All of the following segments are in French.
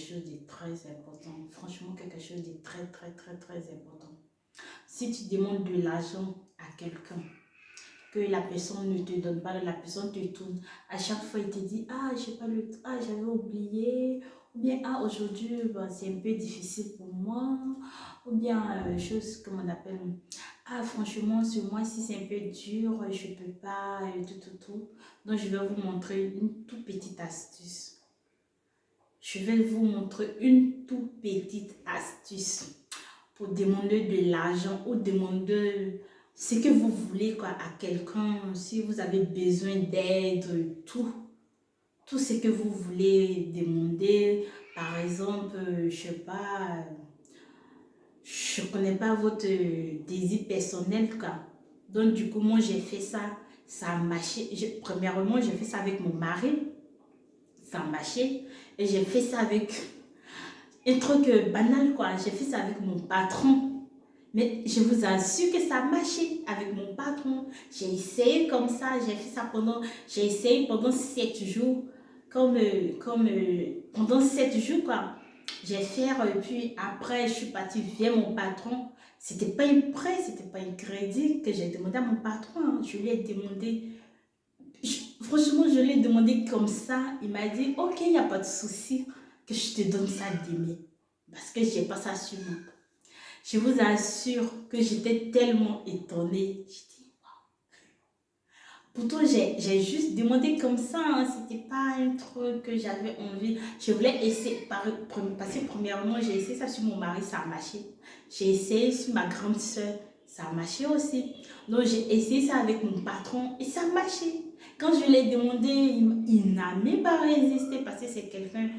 chose de très important. Franchement, quelque chose de très, très, très, très important. Si tu demandes de l'argent à quelqu'un, que la personne ne te donne pas, la personne te tourne, à chaque fois il te dit, ah, j'ai pas le temps, ah, j'avais oublié, ou bien, ah, aujourd'hui, bah, c'est un peu difficile pour moi, ou bien, chose, comme on appelle, ah, franchement, ce mois-ci, c'est un peu dur, je peux pas, tout. Donc, je vais vous montrer une toute petite astuce. Je vais vous montrer une toute petite astuce pour demander de l'argent ou demander ce que vous voulez quoi, à quelqu'un, si vous avez besoin d'aide, tout ce que vous voulez demander. Par exemple, je sais pas, je connais pas votre désir personnel quoi. Donc du coup, moi j'ai fait ça, ça a marché. Premièrement, j'ai fait ça avec mon mari, ça a marché. Et j'ai fait ça avec un truc banal quoi, j'ai fait ça avec mon patron. Mais je vous assure que ça a marché avec mon patron. J'ai essayé comme ça, j'ai essayé pendant 7 jours, pendant 7 jours quoi. J'ai fait, puis après je suis partie vers mon patron. C'était pas un prêt, c'était pas un crédit que j'ai demandé à mon patron. Hein. Je lui ai demandé, franchement je lui ai demandé comme ça. Il m'a dit, ok, il n'y a pas de souci que je te donne ça demain. Parce que j'ai pas ça sur moi. Je vous assure que j'étais tellement étonnée. Je dis, pourtant, j'ai juste demandé comme ça. Hein. C'était pas un truc que j'avais envie. Je voulais essayer, parce que premièrement, j'ai essayé ça sur mon mari, ça a marché. J'ai essayé sur ma grande soeur, ça a marché aussi. Donc, j'ai essayé ça avec mon patron et ça a marché. Quand je l'ai demandé, il n'a même pas résisté parce que c'est quelqu'un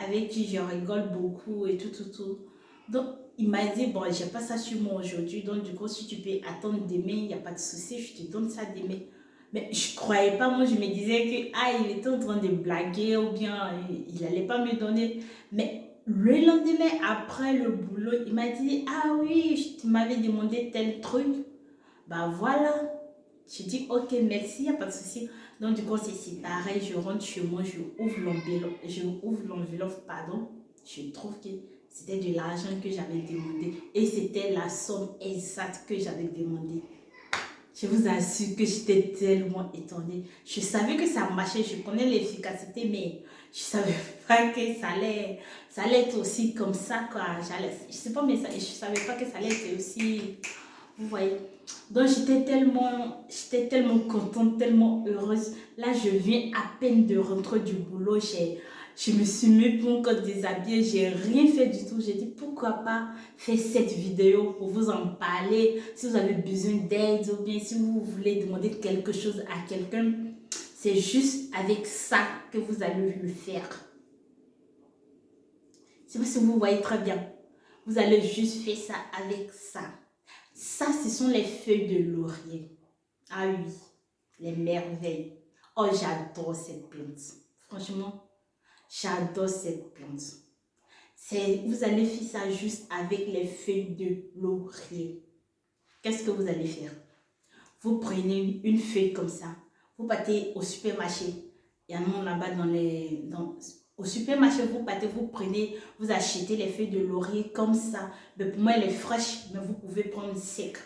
avec qui je rigole beaucoup et tout. Donc, il m'a dit, bon, j'ai pas ça sur moi aujourd'hui, donc du coup, si tu peux attendre demain, il n'y a pas de souci, je te donne ça demain. Mais je croyais pas, moi je me disais que, ah, il était en train de blaguer ou bien il allait pas me donner. Mais le lendemain, après le boulot, il m'a dit, ah oui, tu m'avais demandé tel truc. Bah voilà. Je dis, ok, merci, il n'y a pas de souci. Donc du coup, c'est pareil, je rentre chez moi, je ouvre l'enveloppe, pardon. Je trouve que c'était de l'argent que j'avais demandé et c'était la somme exacte que j'avais demandé. Je vous assure que j'étais tellement étonnée. Je savais que ça marchait, je connais l'efficacité, mais je ne savais pas que ça allait être aussi comme ça, quoi. Je sais pas, mais je ne savais pas que ça allait être aussi, vous voyez. Donc j'étais tellement contente, tellement heureuse. Là, je viens à peine de rentrer du boulot. Je me suis mis pour encore déshabiller. J'ai rien fait du tout. J'ai dit pourquoi pas faire cette vidéo pour vous en parler. Si vous avez besoin d'aide ou bien si vous voulez demander quelque chose à quelqu'un, c'est juste avec ça que vous allez le faire. Je ne sais pas si vous voyez très bien. Vous allez juste faire ça avec ça. Ça, ce sont les feuilles de laurier. Ah oui, les merveilles. Oh, j'adore cette plante. Franchement, j'adore cette plante. Vous allez faire ça juste avec les feuilles de laurier. Qu'est-ce que vous allez faire? Vous prenez une feuille comme ça. Vous partez au supermarché. Il y en a là-bas au supermarché, vous partez, vous achetez les feuilles de laurier comme ça. Mais pour moi, elle est fraîche, mais vous pouvez prendre sec.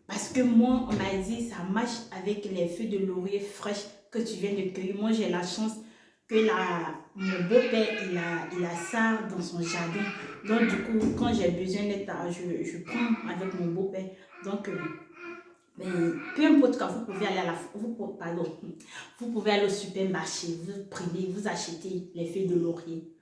Parce que moi, on m'a dit, ça marche avec les feuilles de laurier fraîches que tu viens de cueillir. Moi, j'ai la chance que mon beau-père, il a ça dans son jardin. Donc, du coup, quand j'ai besoin d'aide, je prends avec mon beau-père. Donc, mais peu importe quand vous pouvez aller vous pouvez aller au supermarché, vous prenez, vous achetez les feuilles de laurier.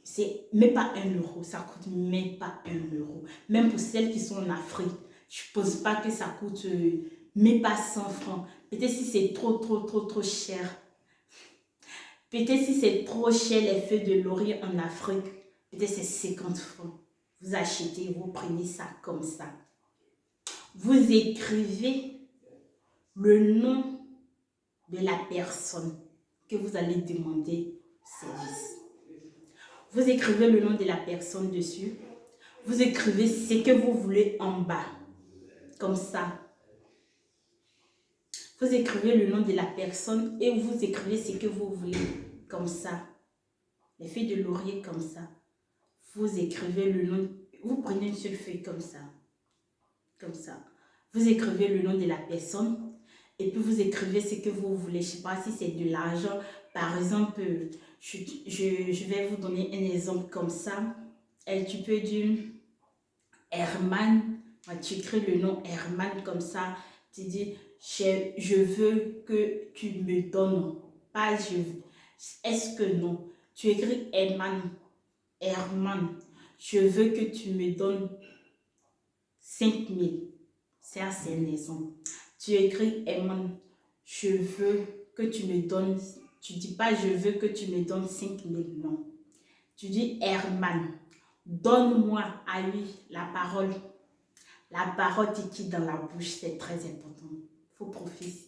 C'est même pas 1 €, ça coûte même pas 1 €. Même pour celles qui sont en Afrique, je ne pense pas que ça coûte même pas 100 francs. Peut-être si c'est trop cher. Peut-être si c'est trop cher les feuilles de laurier en Afrique, peut-être c'est 50 francs. Vous achetez, vous prenez ça comme ça. Vous écrivez le nom de la personne que vous allez demander service. Vous écrivez le nom de la personne dessus. Vous écrivez ce que vous voulez en bas. Comme ça. Vous écrivez le nom de la personne et vous écrivez ce que vous voulez. Comme ça. les feuilles de laurier comme ça. Vous écrivez le nom, vous prenez une seule feuille comme ça. Comme ça. Vous écrivez le nom de la personne et puis vous écrivez ce que vous voulez. Je ne sais pas si c'est de l'argent. Par exemple, je vais vous donner un exemple comme ça. Et tu peux dire Herman. Tu écris le nom Herman comme ça. Tu dis, je veux que tu me donnes. Pas je veux. Est-ce que non? Tu écris Herman. Herman. Je veux que tu me donnes 5000. C'est assez naissant. Tu écris Herman. Je veux que tu me donnes. Tu dis pas je veux que tu me donnes 5000. Non. Tu dis Herman. Donne-moi à lui la parole. La parole qui quitte dans la bouche, c'est très important. Il faut prophétiser.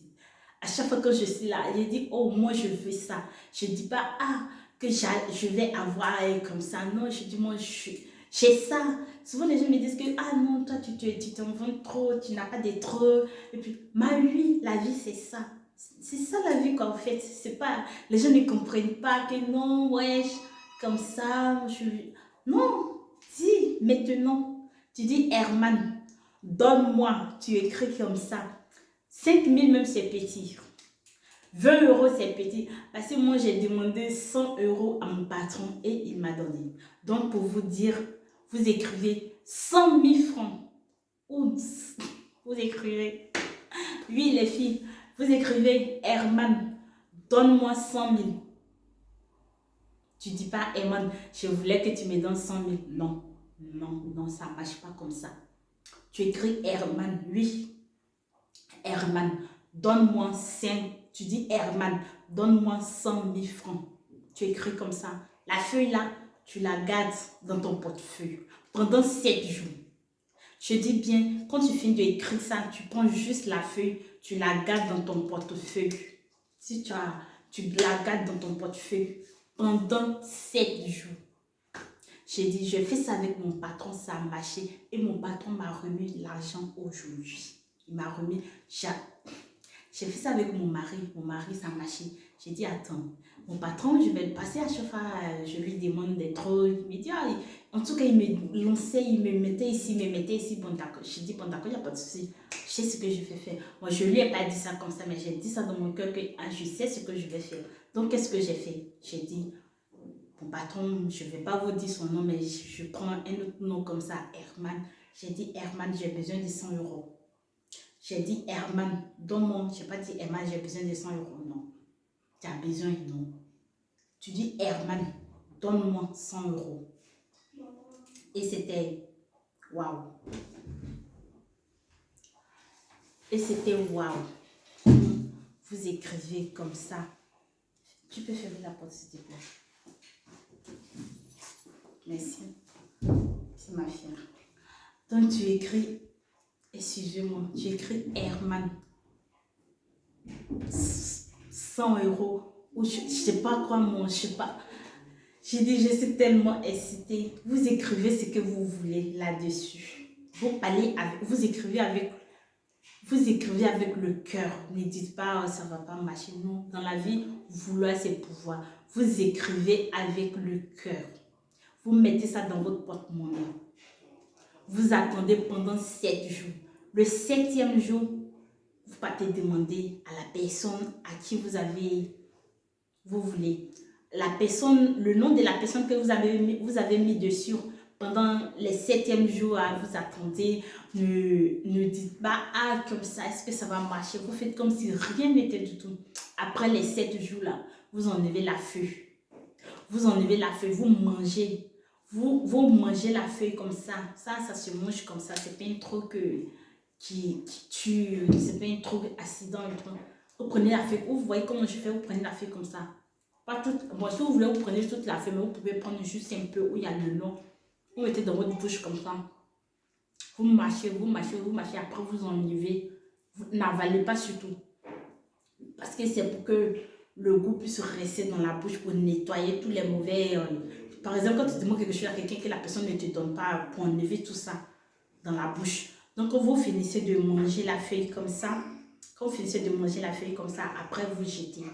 À chaque fois que je suis là, je dis, oh, moi, je veux ça. Je ne dis pas, ah, que je vais avoir comme ça. Non, je dis, moi, j'ai ça. Souvent, les gens me disent que, ah non, toi, tu t'en vends trop, tu n'as pas de trop. Et puis, oui, la vie, c'est ça. C'est ça la vie, quoi, en fait. C'est pas, les gens ne comprennent pas que non, ouais, comme ça, non, dis, maintenant, tu dis, Herman. Donne-moi, tu écris comme ça. 5000 même c'est petit. 20 euros c'est petit. Parce que moi j'ai demandé 100 euros à mon patron et il m'a donné. Donc pour vous dire, vous écrivez 100 000 francs. Oups, vous écrivez. Oui les filles, vous écrivez Herman, donne-moi 100 000. Tu dis pas Herman, je voulais que tu me donnes 100 000. Non, non, non, ça ne marche pas comme ça. Tu écris Herman, oui. Herman, donne-moi 5. Tu dis Herman, donne-moi 100 000 francs. Tu écris comme ça. La feuille là, tu la gardes dans ton portefeuille pendant 7 jours. Je dis bien, quand tu finis d'écrire ça, tu prends juste la feuille, tu la gardes dans ton portefeuille. Si tu la gardes dans ton portefeuille pendant 7 jours. J'ai dit, je fais ça avec mon patron, ça a marché. Et mon patron m'a remis l'argent aujourd'hui. Il m'a remis. J'ai fait ça avec mon mari. Mon mari, ça a marché. J'ai dit, attends, mon patron, je vais le passer à chaque fois. Je lui demande des trucs. Il me dit, ah, en tout cas, il me lançait, il me mettait ici, il me mettait ici. Bon, d'accord. J'ai dit, bon, d'accord, il n'y a pas de souci. Je sais ce que je vais faire. Moi, je ne lui ai pas dit ça comme ça, mais j'ai dit ça dans mon cœur que je sais ce que je vais faire. Donc, qu'est-ce que j'ai fait? J'ai dit, mon patron, je ne vais pas vous dire son nom, mais je prends un autre nom comme ça, Herman. J'ai dit, Herman, j'ai besoin de 100 euros. J'ai dit, Herman, donne-moi. Je n'ai pas dit, Herman, j'ai besoin de 100 euros. Non. Tu as besoin, non. Tu dis, Herman, donne-moi 100 euros. Et c'était, waouh. Et c'était waouh. Vous écrivez comme ça. Tu peux fermer la porte, s'il te plaît. Merci. C'est ma fière. Donc, tu écris, excusez-moi, tu écris Herman. 100 euros. Ou je ne sais pas quoi, moi, je ne sais pas. J'ai dit, je suis tellement excitée. Vous écrivez ce que vous voulez là-dessus. Vous parlez avec, vous écrivez avec le cœur. Ne dites pas, oh, ça ne va pas marcher. Non, dans la vie, vouloir, c'est pouvoir. Vous écrivez avec le cœur. Vous mettez ça dans votre porte-monnaie. Vous attendez pendant 7 jours. Le 7e jour, vous partez demander à la personne à qui vous voulez. La personne, le nom de la personne que vous avez mis dessus pendant les 7e jours, vous attendez. Ne dites pas, ah, comme ça, est-ce que ça va marcher? Vous faites comme si rien n'était du tout. Après les 7 jours là, vous enlevez la feuille. Vous enlevez la feuille, vous mangez. Vous mangez la feuille comme ça. Ça se mange comme ça. C'est pas un truc qui tue. C'est pas un truc accident. Vous prenez la feuille. Vous voyez comment je fais. Vous prenez la feuille comme ça. Pas toute. Bon, si vous voulez, vous prenez toute la feuille. Mais vous pouvez prendre juste un peu où il y a le nom. Vous mettez dans votre bouche comme ça. Vous mâchez, vous mâchez, vous mâchez. Après, vous enlevez. Vous n'avalez pas surtout. Parce que c'est pour que le goût puisse rester dans la bouche pour nettoyer tous les mauvais... Par exemple, quand tu demandes quelque chose à quelqu'un que la personne ne te donne pas pour enlever tout ça dans la bouche. Donc, quand vous finissez de manger la feuille comme ça, après vous jetez.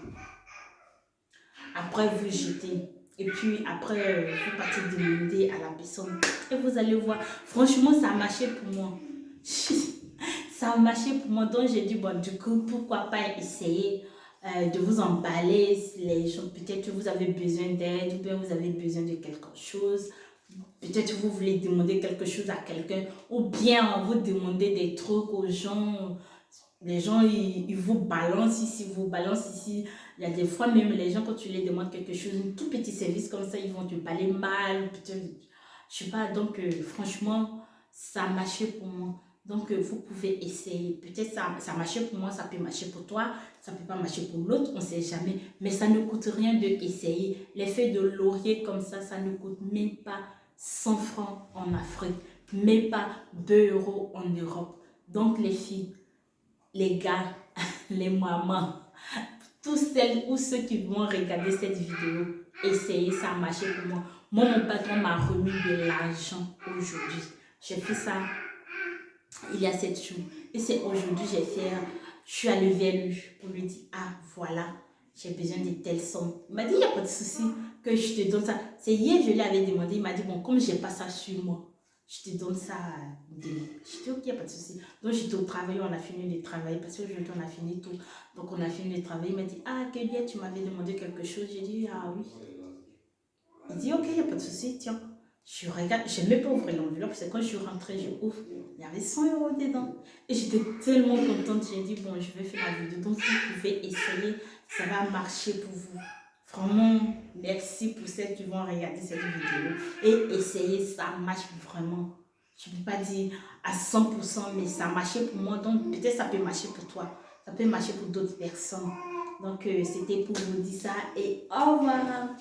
Après vous jetez. Et puis après, vous partez demander à la personne. Et vous allez voir, franchement, ça a marché pour moi. Ça a marché pour moi. Donc j'ai dit, bon, du coup, pourquoi pas essayer de vous emballer les gens. Peut-être que vous avez besoin d'aide ou bien vous avez besoin de quelque chose. Peut-être que vous voulez demander quelque chose à quelqu'un ou bien vous demandez des trucs aux gens. Les gens, ils vous balancent ici, vous balancent ici. Il y a des fois même les gens, quand tu les demandes quelque chose, un tout petit service comme ça, ils vont te parler mal. Peut-être, je sais pas, donc franchement, ça a marché pour moi. Donc, vous pouvez essayer. Peut-être ça a marché pour moi, ça peut marcher pour toi, ça peut pas marcher pour l'autre, on ne sait jamais. Mais ça ne coûte rien de essayer. Les feuilles de laurier comme ça ne coûte même pas 100 francs en Afrique, même pas 2 euros en Europe. Donc, les filles, les gars, les mamans, tous celles ou ceux qui vont regarder cette vidéo, essayez, ça a marché pour moi. Moi, mon patron m'a remis de l'argent aujourd'hui. J'ai fait ça il y a 7 jours. Et c'est aujourd'hui, je suis allée vers lui pour lui dire, ah voilà, j'ai besoin de telle somme. Il m'a dit, il n'y a pas de souci que je te donne ça. C'est hier, je lui avais demandé, il m'a dit, bon, comme je n'ai pas ça sur moi, je te donne ça demain. Je dis, ok, il n'y a pas de souci. Donc, j'étais au travail, on a fini de travailler, parce qu'aujourd'hui, on a fini tout. Donc, on a fini de travailler. Il m'a dit, ah, Kélia, tu m'avais demandé quelque chose. J'ai dit, ah oui. Il dit, ok, il n'y a pas de souci, tiens. Je regarde, je n'aimais pas ouvrir l'enveloppe, c'est quand je suis rentrée, je ouvre, il y avait 100 euros dedans. Et j'étais tellement contente, j'ai dit, bon, je vais faire la vidéo. Donc, vous pouvez essayer, ça va marcher pour vous. Vraiment, merci pour celles qui vont regarder cette vidéo. Et essayer, ça marche vraiment. Je ne peux pas dire à 100%, mais ça a marché pour moi. Donc, peut-être ça peut marcher pour toi. Ça peut marcher pour d'autres personnes. Donc, c'était pour vous dire ça. Et au revoir.